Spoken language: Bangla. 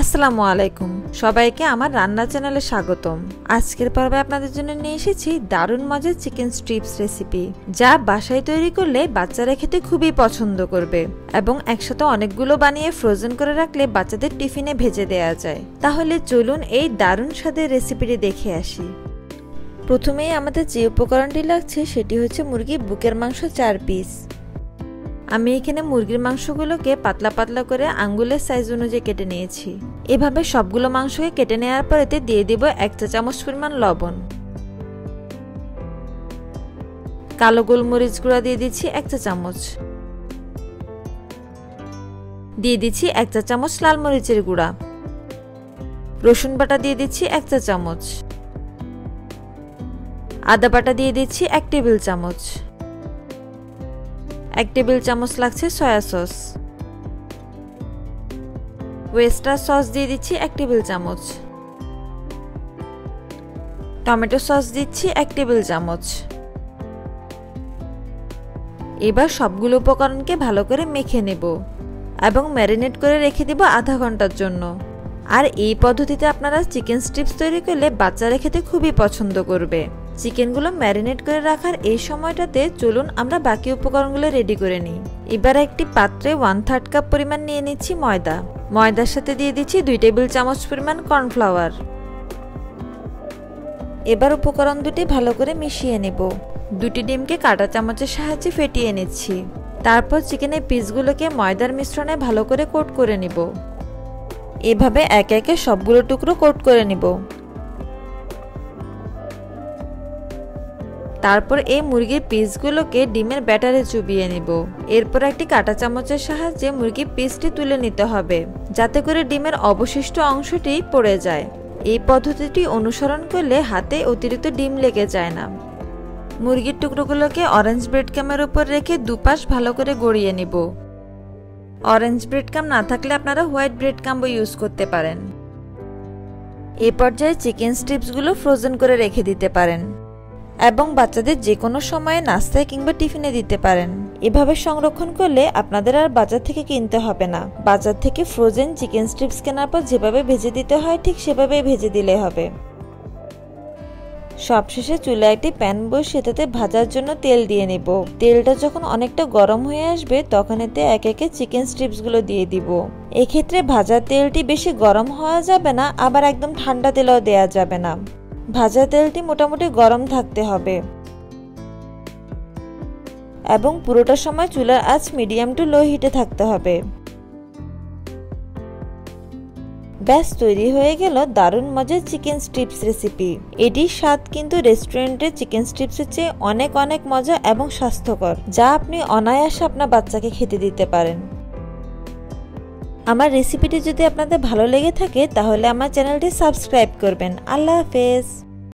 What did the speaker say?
আসসালামু আলাইকুম সবাইকে আমার রান্না চ্যানেলে স্বাগতম। আজকের পর্বে আপনাদের জন্য নিয়ে এসেছি দারুণ মজার চিকেন স্ট্রিপস রেসিপি, যা বাসায় তৈরি করলে বাচ্চারা খেতে খুবই পছন্দ করবে এবং একসাথে অনেকগুলো বানিয়ে ফ্রোজেন করে রাখলে বাচ্চাদের টিফিনে ভেজে দেওয়া যায়। তাহলে চলুন এই দারুণ স্বাদের রেসিপিটি দেখে আসি। প্রথমেই আমাদের যে উপকরণটি লাগছে সেটি হচ্ছে মুরগির বুকের মাংস 4 পিস। আমি এখানে মুরগির মাংসগুলোকে পাতলা পাতলা করে আঙ্গুলের সাইজ অনুযায়ী কেটে নিয়েছি। এভাবে সবগুলো মাংসকে কেটে নেওয়ার পর এতে দিয়ে দিব 1 চা চামচ পরিমাণ লবণ, কালো গোলমরিচ গুঁড়া দিয়ে দিচ্ছি 1 চা চামচ, দিয়ে দিচ্ছি 1 চা চামচ লাল মরিচের গুঁড়া, রসুন বাটা দিয়ে দিচ্ছি 1 চা চামচ, আদা বাটা দিয়ে দিচ্ছি 1 টেবিল চামচ, 1 টেবিল চামচ লাগছে সয়া সস, ওয়েস্টার সস দিয়ে দিচ্ছি 1 টেবিল চামচ, টমেটো সস দিচ্ছি 1 টেবিল চামচ। এবার সবগুলো উপকরণকে ভালো করে মেখে নেব এবং ম্যারিনেট করে রেখে দেব আধা ঘন্টার জন্য। আর এই পদ্ধতিতে আপনারা চিকেন স্ট্রিপস তৈরি করলে বাচ্চারা খেতে খুবই পছন্দ করবে। চিকেনগুলো ম্যারিনেট করে রাখার এই সময়টাতে চলুন আমরা বাকি উপকরণগুলো রেডি করে নিই। এবার একটি পাত্রে 1/3 কাপ পরিমাণ নিয়ে নিচ্ছি ময়দা। ময়দার সাথে দিয়ে দিচ্ছি 2 টেবিল চামচ পরিমাণ কর্নফ্লাওয়ার। এবার উপকরণ দুটি ভালো করে মিশিয়ে নেব। 2টি ডিমকে কাঁটা চামচের সাহায্যে ফেটিয়ে নিচ্ছি। তারপর চিকেনের পিসগুলোকে ময়দার মিশ্রণে ভালো করে কোট করে নিব। এভাবে একে একে সবগুলো টুকরো কোট করে নিব। তারপর এই মুরগির পিসগুলোকে ডিমের ব্যাটারে চুবিয়ে নিব। এরপর একটি কাঁটা চামচের সাহায্যে মুরগির পিসটি তুলে নিতে হবে, যাতে করে ডিমের অবশিষ্ট অংশটি পড়ে যায়। এই পদ্ধতিটি অনুসরণ করলে হাতে অতিরিক্ত ডিম লেগে যায় না। মুরগির টুকরোগুলোকে অরেঞ্জ ব্রেড ক্রামের উপর রেখে দুপাশ ভালো করে গড়িয়ে নিব। অরেঞ্জ ব্রেড ক্রাম না থাকলে আপনারা হোয়াইট ব্রেড ক্রাম্বও ইউজ করতে পারেন। এই পর্যায়ে চিকেন স্ট্রিপসগুলো ফ্রোজেন করে রেখে দিতে পারেন এবং বাচ্চাদের যে কোনো সময়ে নাস্তায় কিংবা টিফিনে দিতে পারেন। এভাবে সংরক্ষণ করলে আপনাদের আর বাজার থেকে কিনতে হবে না। বাজার থেকে ফ্রোজেন চিকেন স্ট্রিপস কেনার পর যেভাবে ভেজে দিতে হয় ঠিক সেভাবেই ভেজে দিলে হবে। সবশেষে চুলায় একটি প্যান বসিয়ে তাতে ভাজার জন্য তেল দিয়ে নেব। তেলটা যখন অনেকটা গরম হয়ে আসবে তখন এতে একে একে চিকেন স্ট্রিপসগুলো দিয়ে দিব। এক্ষেত্রে ভাজা তেলটি বেশি গরম হওয়া যাবে না, আবার একদম ঠান্ডা তেলও দেওয়া যাবে না। ভাজা তেলটি মোটামুটি গরম থাকতে হবে এবং পুরোটা সময় চুলার আঁচ মিডিয়াম টু লো হিটে থাকতে হবে। ব্যাস তৈরি হয়ে গেল দারুণ মজার চিকেন স্ট্রিপস রেসিপি। এটির স্বাদ কিন্তু রেস্টুরেন্টের চিকেন স্ট্রিপসের চেয়ে অনেক অনেক মজা এবং স্বাস্থ্যকর, যা আপনি অনায়াসে আপনার বাচ্চাকে খেতে দিতে পারেন। আমার রেসিপিটি যদি আপনাদের ভালো লেগে থাকে তাহলে আমার চ্যানেলটি সাবস্ক্রাইব করবেন। আল্লাহ হাফেজ।